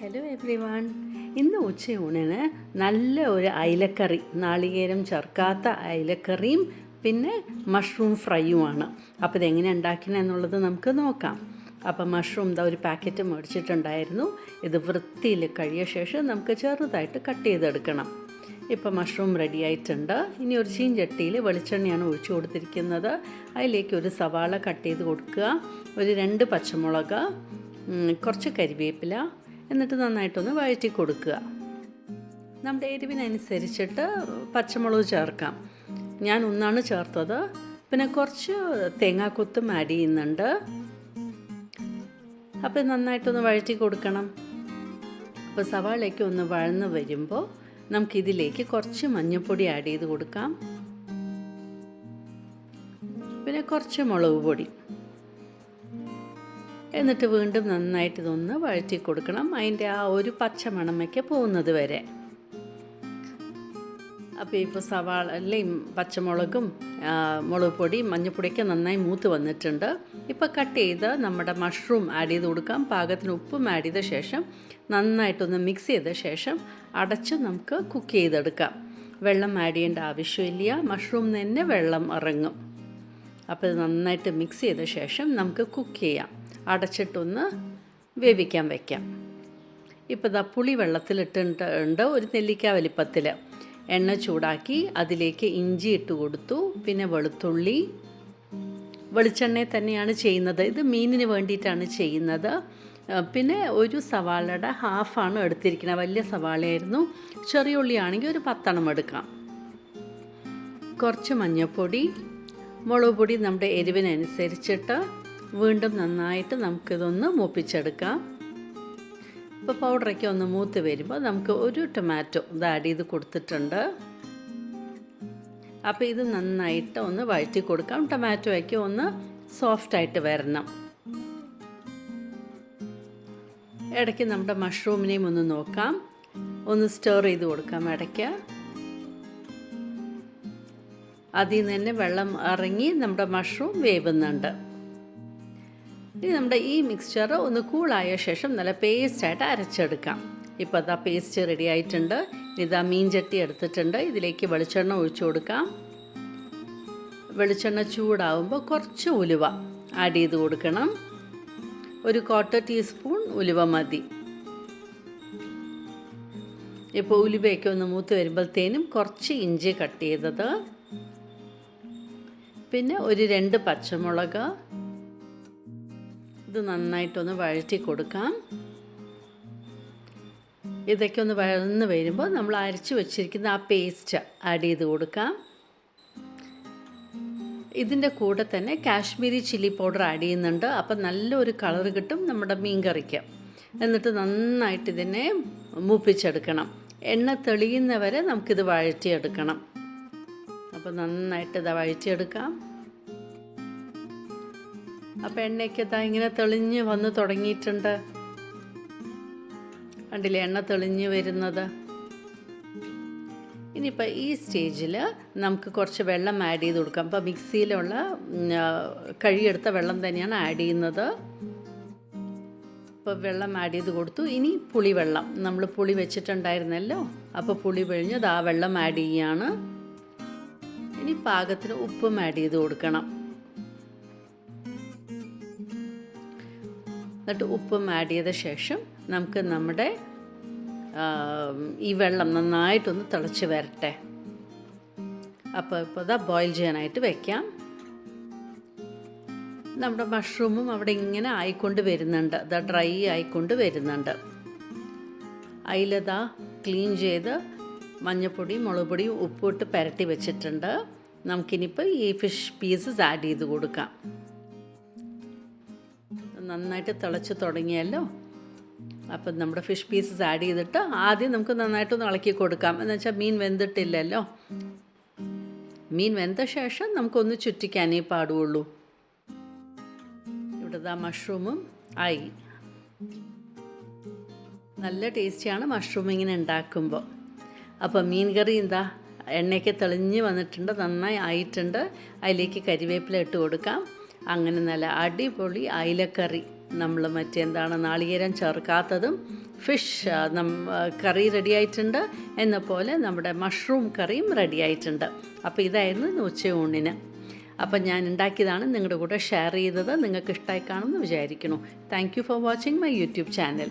Hello every one. ഇന്ന് ഉച്ചയൂണിന് നല്ല ഒരു അയിലക്കറി, നാളികേരം ചേർക്കാത്ത അയിലക്കറിയും പിന്നെ മഷ്റൂം ഫ്രൈയുമാണ്. അപ്പോൾ ഇതെങ്ങനെ ഉണ്ടാക്കുന്നത് എന്നുള്ളത് നമുക്ക് നോക്കാം. അപ്പോൾ മഷ്റൂം ഒരു പാക്കറ്റ് മേടിച്ചിട്ടുണ്ടായിരുന്നു. ഇത് വൃത്തിയിൽ കഴിയ ശേഷം നമുക്ക് ചെറുതായിട്ട് കട്ട് ചെയ്തെടുക്കണം. ഇപ്പോൾ മഷ്റൂം റെഡി ആയിട്ടുണ്ട്. ഇനി ഒരു ചീഞ്ചട്ടിയിൽ വെളിച്ചെണ്ണയാണ് ഒഴിച്ചു കൊടുത്തിരിക്കുന്നത്. അതിലേക്ക് ഒരു സവാള കട്ട് ചെയ്ത് കൊടുക്കുക, ഒരു 2 പച്ചമുളക്, കുറച്ച് കരിവേപ്പില, എന്നിട്ട് നന്നായിട്ടൊന്ന് വഴറ്റി കൊടുക്കുക. നമ്മുടെ എരിവിനനുസരിച്ചിട്ട് പച്ചമുളക് ചേർക്കാം. ഞാൻ ഒന്നാണ് ചേർത്തത്. പിന്നെ കുറച്ച് തേങ്ങാക്കൊത്തും ആഡ് ചെയ്യുന്നുണ്ട്. അപ്പോൾ നന്നായിട്ടൊന്ന് വഴറ്റി കൊടുക്കണം. അപ്പോൾ സവാളയ്ക്ക് ഒന്ന് വഴന്ന് വരുമ്പോൾ നമുക്കിതിലേക്ക് കുറച്ച് മഞ്ഞൾപ്പൊടി ആഡ് ചെയ്ത് കൊടുക്കാം. പിന്നെ കുറച്ച് മുളക് പൊടി, എന്നിട്ട് വീണ്ടും നന്നായിട്ട് ഇതൊന്ന് വഴറ്റി കൊടുക്കണം. അതിൻ്റെ ആ ഒരു പച്ച മണമൊക്കെ പോകുന്നത് വരെ. അപ്പോൾ ഇപ്പോൾ സവാളയും പച്ചമുളകും മുളക് പൊടി മഞ്ഞൾപ്പൊടിയൊക്കെ നന്നായി മൂത്ത് വന്നിട്ടുണ്ട്. ഇപ്പോൾ കട്ട് ചെയ്ത് നമ്മുടെ മഷ്റൂം ആഡ് ചെയ്ത് കൊടുക്കാം. പാകത്തിന് ഉപ്പും ആഡ് ചെയ്ത ശേഷം നന്നായിട്ടൊന്ന് മിക്സ് ചെയ്ത ശേഷം അടച്ച് നമുക്ക് കുക്ക് ചെയ്തെടുക്കാം. വെള്ളം ആഡ് ചെയ്യേണ്ട ആവശ്യമില്ല, മഷ്റൂം തന്നെ വെള്ളം ഇറങ്ങും. അപ്പോൾ ഇത് നന്നായിട്ട് മിക്സ് ചെയ്ത ശേഷം നമുക്ക് കുക്ക് ചെയ്യാം. അടച്ചിട്ടൊന്ന് വേവിക്കാൻ വയ്ക്കാം. ഇപ്പോൾ പുളി വെള്ളത്തിലിട്ടുണ്ട്, ഒരു നെല്ലിക്ക വലിപ്പത്തിൽ. എണ്ണ ചൂടാക്കി അതിലേക്ക് ഇഞ്ചി ഇട്ട് കൊടുത്തു, പിന്നെ വെളുത്തുള്ളി. വെളിച്ചെണ്ണ തന്നെയാണ് ചെയ്യുന്നത്, ഇത് മീനിന് വേണ്ടിയിട്ടാണ് ചെയ്യുന്നത്. പിന്നെ ഒരു സവാളയുടെ ഹാഫാണ് എടുത്തിരിക്കുന്നത്. വലിയ സവാളയായിരുന്നു. ചെറിയ ഉള്ളിയാണെങ്കിൽ ഒരു 10 എടുക്കാം. കുറച്ച് മഞ്ഞൾപ്പൊടി, മുളക് പൊടി നമ്മുടെ എരിവിനനുസരിച്ചിട്ട്. വീണ്ടും നന്നായിട്ട് നമുക്കിതൊന്ന് മൂപ്പിച്ചെടുക്കാം. ഇപ്പോൾ പൗഡറൊക്കെ ഒന്ന് മൂത്ത് വരുമ്പോൾ നമുക്ക് ഒരു ടൊമാറ്റോ ആഡ് ചെയ്ത് കൊടുത്തിട്ടുണ്ട്. അപ്പോൾ ഇത് നന്നായിട്ട് ഒന്ന് വഴറ്റി കൊടുക്കാം. ടൊമാറ്റോയൊക്കെ ഒന്ന് സോഫ്റ്റായിട്ട് വരണം. ഇടയ്ക്ക് നമ്മുടെ മഷ്റൂമിനെയും ഒന്ന് നോക്കാം, ഒന്ന് സ്റ്റർ ചെയ്ത് കൊടുക്കാം ഇടയ്ക്ക്. അതിൽ നിന്ന് തന്നെ വെള്ളം ഇറങ്ങി നമ്മുടെ മഷ്റൂം വേവുന്നുണ്ട്. ഇനി നമ്മുടെ ഈ മിക്സ്ചർ ഒന്ന് കൂളായ ശേഷം നല്ല പേസ്റ്റായിട്ട് അരച്ചെടുക്കാം. ഇപ്പോൾ അതാ പേസ്റ്റ് റെഡി ആയിട്ടുണ്ട്. ഇതാ മീൻ ചട്ടി എടുത്തിട്ടുണ്ട്. ഇതിലേക്ക് വെളിച്ചെണ്ണ ഒഴിച്ചു കൊടുക്കാം. വെളിച്ചെണ്ണ ചൂടാവുമ്പോൾ കുറച്ച് ഉലുവ ആഡ് ചെയ്ത് കൊടുക്കണം. ഒരു 1/4 ടീസ്പൂൺ ഉലുവ മതി. ഇപ്പോൾ ഉലുവയൊക്കെ ഒന്ന് മൂത്ത് വരുമ്പോഴത്തേനും കുറച്ച് ഇഞ്ചി കട്ട് ചെയ്തത്, പിന്നെ ഒരു 2 പച്ചമുളക്. ഇത് നന്നായിട്ടൊന്ന് വഴറ്റി കൊടുക്കാം. ഇതൊക്കെ ഒന്ന് വഴന്ന് വരുമ്പോൾ നമ്മൾ അരച്ച് വെച്ചിരിക്കുന്ന ആ പേസ്റ്റ് ആഡ് ചെയ്ത് കൊടുക്കാം. ഇതിൻ്റെ കൂടെ തന്നെ കാശ്മീരി ചില്ലി പൗഡർ ആഡ് ചെയ്യുന്നുണ്ട്. അപ്പം നല്ലൊരു കളർ കിട്ടും നമ്മുടെ മീൻ കറിക്ക്. എന്നിട്ട് നന്നായിട്ട് ഇതിനെ മൂപ്പിച്ചെടുക്കണം. എണ്ണ തെളിയുന്നവരെ നമുക്കിത് വഴറ്റിയെടുക്കണം. അപ്പോൾ നന്നായിട്ട് ഇത് വഴറ്റിയെടുക്കാം. അപ്പോൾ എണ്ണയ്ക്ക് ഇങ്ങനെ തെളിഞ്ഞ് വന്ന് തുടങ്ങിയിട്ടുണ്ട്. കണ്ടില്ലേ എണ്ണ തെളിഞ്ഞ് വരുന്നത്. ഇനിയിപ്പോൾ ഈ സ്റ്റേജിൽ നമുക്ക് കുറച്ച് വെള്ളം ആഡ് ചെയ്ത് കൊടുക്കാം. അപ്പോൾ മിക്സിയിലുള്ള കഴുകിയെടുത്ത വെള്ളം തന്നെയാണ് ആഡ് ചെയ്യുന്നത്. ഇപ്പോൾ വെള്ളം ആഡ് ചെയ്ത് കൊടുത്തു. ഇനി പുളിവെള്ളം, നമ്മൾ പുളി വെച്ചിട്ടുണ്ടായിരുന്നല്ലോ, അപ്പോൾ പുളി പിഴിഞ്ഞത് ആ വെള്ളം ആഡ് ചെയ്യുകയാണ്. ഇനി പാകത്തിന് ഉപ്പും ആഡ് ചെയ്ത് കൊടുക്കണം. എന്നിട്ട് ഉപ്പും ആഡ് ചെയ്ത ശേഷം നമുക്ക് നമ്മുടെ ഈ വെള്ളം നന്നായിട്ടൊന്ന് തിളച്ച് വരട്ടെ. അപ്പോൾ ബോയിൽ ചെയ്യാനായിട്ട് വയ്ക്കാം. നമ്മുടെ മഷ്റൂമും അവിടെ ഇങ്ങനെ ആയിക്കൊണ്ട് വരുന്നുണ്ട്, ഡ്രൈ ആയിക്കൊണ്ട് വരുന്നുണ്ട്. അതിലതാ ക്ലീൻ ചെയ്ത് മഞ്ഞൾപ്പൊടി മുളക് പൊടി ഉപ്പിട്ട് പുരട്ടി വെച്ചിട്ടുണ്ട്. നമുക്കിനിപ്പോൾ ഈ ഫിഷ് പീസസ് ആഡ് ചെയ്ത് കൊടുക്കാം. നന്നായിട്ട് തിളച്ച് തുടങ്ങിയല്ലോ. അപ്പം നമ്മുടെ ഫിഷ് പീസസ് ആഡ് ചെയ്തിട്ട് ആദ്യം നമുക്ക് നന്നായിട്ടൊന്ന് ഇളക്കി കൊടുക്കാം. എന്ന് വെച്ചാൽ മീൻ വെന്തിട്ടില്ലല്ലോ. മീൻ വെന്ത ശേഷം നമുക്കൊന്ന് ചുറ്റിക്കാനേ പാടുള്ളൂ. ഇവിടെ മഷ്റൂമും ആയി. നല്ല ടേസ്റ്റിയാണ് മഷ്റൂം ഇങ്ങനെ ഉണ്ടാക്കുമ്പോൾ. അപ്പോൾ മീൻ കറി എണ്ണയൊക്കെ തെളിഞ്ഞ് വന്നിട്ടുണ്ട്, നന്നായി ആയിട്ടുണ്ട്. അതിലേക്ക് കരിവേപ്പില ഇട്ട് കൊടുക്കാം. അങ്ങനെ നല്ല അടിപൊളി അയിലക്കറി നമ്മൾ മറ്റെന്താണ് നാളികേരം ചേർക്കാത്തതും ഫിഷ് കറി റെഡി ആയിട്ടുണ്ട്. എന്ന പോലെ നമ്മുടെ മഷ്റൂം കറിയും റെഡി ആയിട്ടുണ്ട്. അപ്പോൾ ഇതായിരുന്നു ഇന്ന് ഉച്ചയൂണിന്. അപ്പം ഞാൻ ഉണ്ടാക്കിയതാണ് നിങ്ങളുടെ കൂടെ ഷെയർ ചെയ്തത്. നിങ്ങൾക്ക് ഇഷ്ടമായി കാണുമെന്ന് വിചാരിക്കുന്നു. Thank you for watching my YouTube channel.